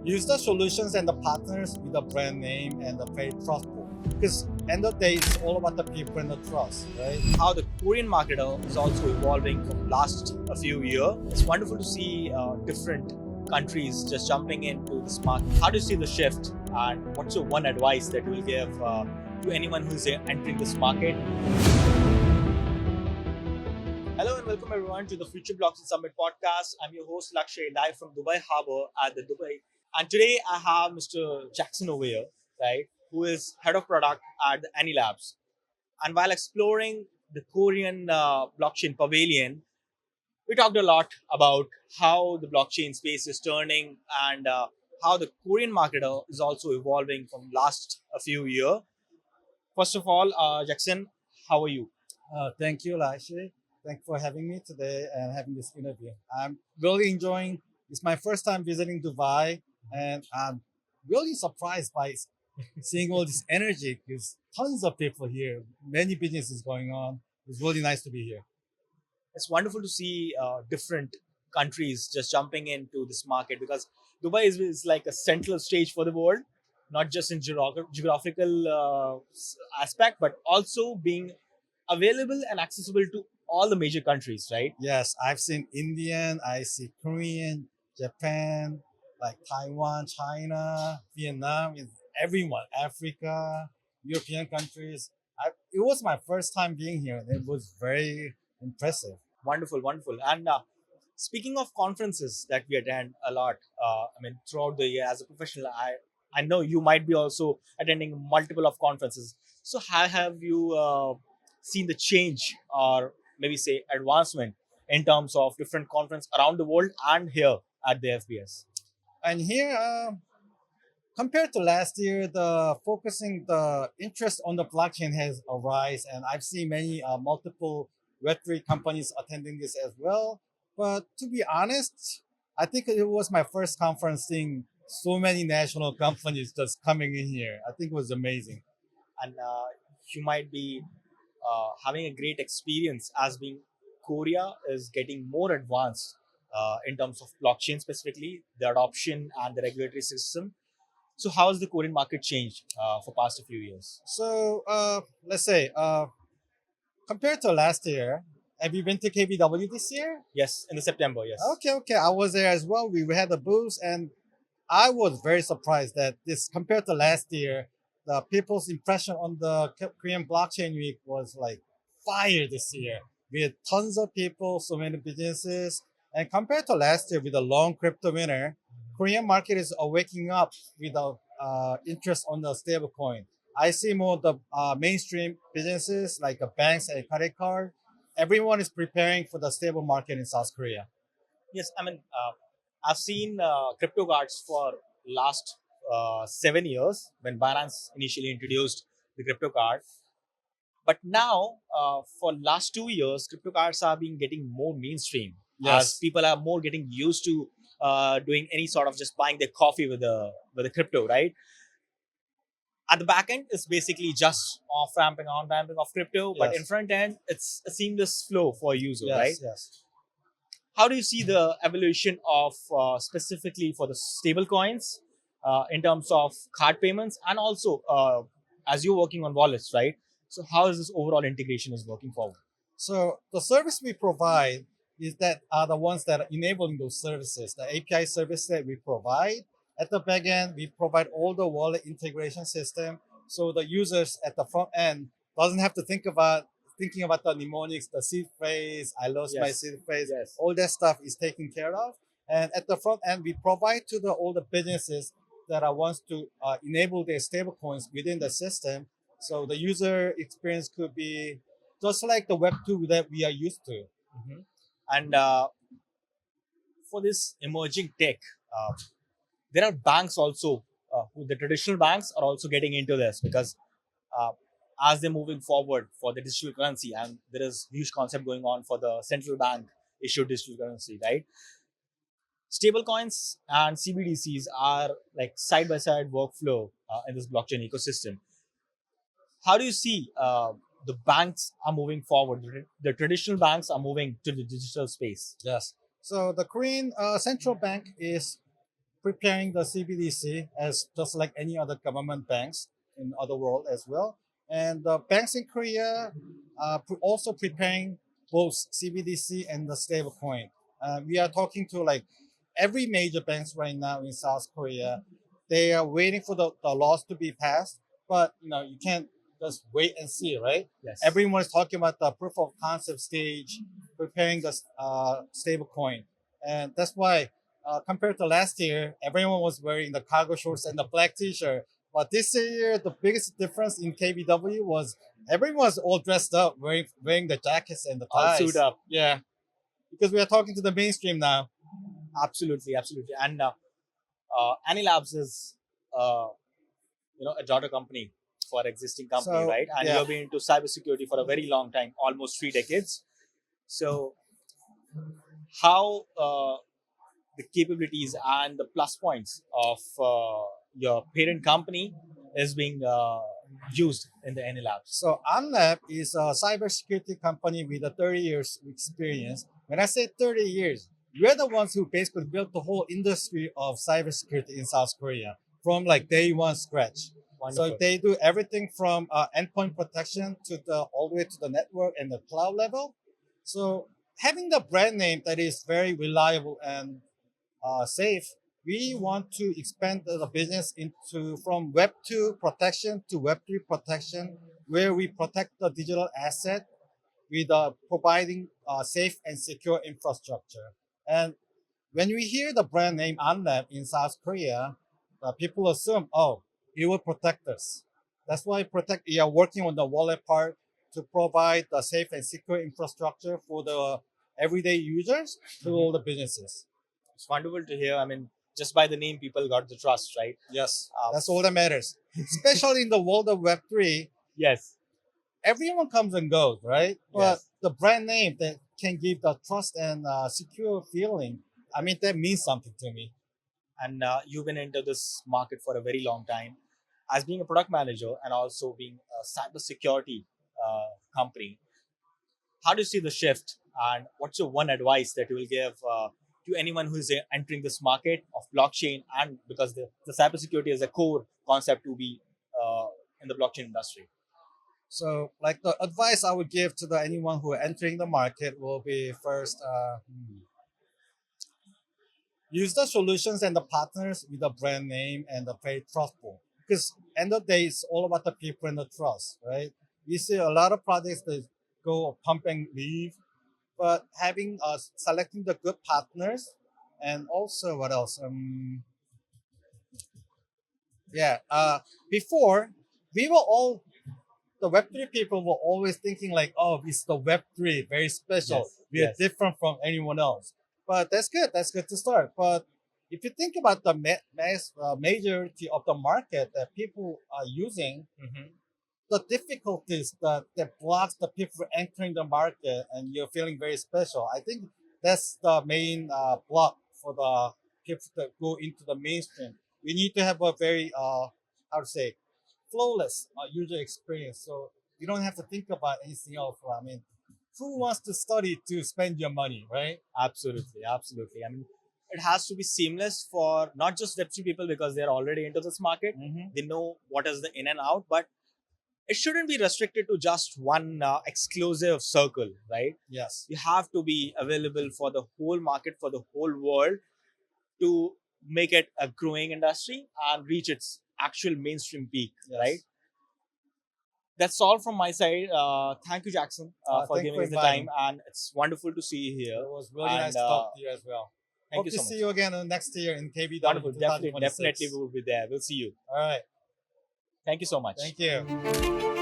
Use the solutions and the partners with the brand name and the very trustful. Because end of the day, it's all about the people and the trust, right? How the Korean market is also evolving from last a few years. It's wonderful to see different countries just jumping into this market. How do you see the shift, and what's your one advice that you will give to anyone who's entering this market? Hello and welcome everyone to the Future Blockchain Summit podcast. I'm your host Lakshay, live from Dubai Harbour at the Dubai. And today I have Mr. Jackson over here, right, who is head of product at the Ahnlabs. And while exploring the Korean blockchain pavilion, we talked a lot about how the blockchain space is turning and how the Korean market is also evolving from last a few years. First of all, Jackson, how are you? Thank you, Lashi. Thank you for having me today and having this interview. I'm really enjoying. It's my first time visiting Dubai, and I'm really surprised by seeing all this energy because tons of people here, many businesses going on. It's really nice to be here. It's wonderful to see different countries just jumping into this market because Dubai is like a central stage for the world, not just in geographical aspect, but also being available and accessible to all the major countries, right? Yes, I've seen Indian, I see Korean, Japan, like Taiwan, China, Vietnam, is everyone, Africa, European countries. It was my first time being here, and it was very impressive. Wonderful, wonderful. And speaking of conferences that we attend a lot, throughout the year as a professional, I know you might be also attending multiple of conferences. So how have you seen the change, or maybe say advancement, in terms of different conference around the world and here at the FBS? And here, compared to last year, the interest on the blockchain has arisen, and I've seen many multiple Web3 companies attending this as well. But to be honest, I think it was my first conference seeing so many national companies just coming in here. I think it was amazing. And you might be having a great experience as being Korea is getting more advanced in terms of blockchain specifically, the adoption and the regulatory system. So how has the Korean market changed for past a few years? So let's say compared to last year, have you been to KBW this year? Yes, in the September, yes. Okay. I was there as well. We had a booth, and I was very surprised that this compared to last year, the people's impression on the Korean blockchain week was like fire this year. We had tons of people, so many businesses, and compared to last year with a long crypto winter, Korean market is waking up with a interest on the stablecoin. I see more of the mainstream businesses like banks and credit card. Everyone is preparing for the stable market in South Korea. Yes, I've seen crypto cards for last 7 years when Binance initially introduced the crypto card. But now, for last 2 years, crypto cards are being getting more mainstream as Yes. people are more getting used to doing any sort of just buying their coffee with the crypto, right? At the back end, it's basically just off ramping, on ramping of crypto, but in Yes. front end, it's a seamless flow for a user, right? Yes. How do you see the evolution of specifically for the stable coins in terms of card payments and also as you're working on wallets, right? So how is this overall integration is working forward? So the service we provide is that are the ones that are enabling those services. The API service that we provide at the back end, we provide all the wallet integration system. So the users at the front end doesn't have to thinking about the mnemonics, the seed phrase, I lost my Yes. seed phrase. Yes. All that stuff is taken care of. And at the front end, we provide to all the businesses that are wants to enable their stablecoins within the system. So the user experience could be just like the Web2 that we are used to. Hmm. And for this emerging tech, uh, there are banks also, the traditional banks are also getting into this because uh, as they're moving forward for the digital currency, and there is huge concept going on for the central bank issued digital currency, right? Stablecoins and CBDCs are like side by side workflow in this blockchain ecosystem. How do you see the banks are moving forward? The traditional banks are moving to the digital space. Yes. So the Korean central bank is preparing the CBDC as just like any other government banks in other world as well. And the banks in Korea also preparing both CBDC and the stablecoin. We are talking to like every major banks right now in South Korea. They are waiting for the laws to be passed, but you can't just wait and see, right? Yes. Everyone is talking about the proof of concept stage, preparing the stable coin. And that's why, compared to last year, everyone was wearing the cargo shorts and the black t-shirt. But this year, the biggest difference in KBW was everyone was all dressed up, wearing the jackets and the All ties. suit up. Yeah, because we are talking to the mainstream now. Absolutely, absolutely. And Ahnlabs is a daughter company for existing company, So, right? And yeah. you've been into cybersecurity for a very long time, almost 3 decades. So how the capabilities and the plus points of your parent company is being used in the Ahnlabs? So Ahnlab is a cybersecurity company with a 30 years experience. When I say 30 years, we're the ones who basically built the whole industry of cybersecurity in South Korea from like day one scratch. Wonderful. So they do everything from endpoint protection to the all the way to the network and the cloud level. So having the brand name that is very reliable and safe, we want to expand the business into from Web 2 protection to Web 3 protection, where we protect the digital asset with providing safe and secure infrastructure. And when we hear the brand name Ahnlab in South Korea, people assume, oh, it will protect us. That's why we are working on the wallet part to provide the safe and secure infrastructure for the everyday users to all the businesses. It's wonderful to hear. I mean, just by the name, people got the trust, right? Yes, that's all that matters. Especially in the world of Web3, Yes. everyone comes and goes, right? But Yes. the brand name that can give the trust and secure feeling, I mean, that means something to me. And you've been into this market for a very long time. As being a product manager and also being a cybersecurity company, how do you see the shift? And what's your one advice that you will give to anyone who is entering this market of blockchain? And because the cybersecurity is a core concept to be in the blockchain industry. So, like the advice I would give to anyone who are entering the market will be first, use the solutions and the partners with a brand name and a very trustful. Because end of the day, it's all about the people and the trust, right? We see a lot of projects that go pump and leave, but having selecting the good partners, and also what else? Before we were all the Web3 people were always thinking like, oh, it's the Web3, very special. Yes, We are yes. different from anyone else. But that's good. That's good to start. But if you think about the majority of the market that people are using, the difficulties that blocks the people entering the market and you're feeling very special, I think that's the main block for the people that go into the mainstream. We need to have a very, how to say, flawless user experience. So you don't have to think about anything else. I mean, who wants to study to spend your money, right? Absolutely, absolutely. I mean, it has to be seamless for not just Web3 people because they're already into this market. They know what is the in and out, but it shouldn't be restricted to just one exclusive circle, right? Yes. You have to be available for the whole market, for the whole world to make it a growing industry and reach its actual mainstream peak, Yes. right? That's all from my side. Thank you, Jackson, for thank you giving for us the inviting. time, and it's wonderful to see you here. It was really And, nice to talk to you as well. Thank Hope you to so see much. you again next year in KBW. Wonderful. Definitely, 2026. definitely we will be there. We'll see you. All right. Thank you so much. Thank you.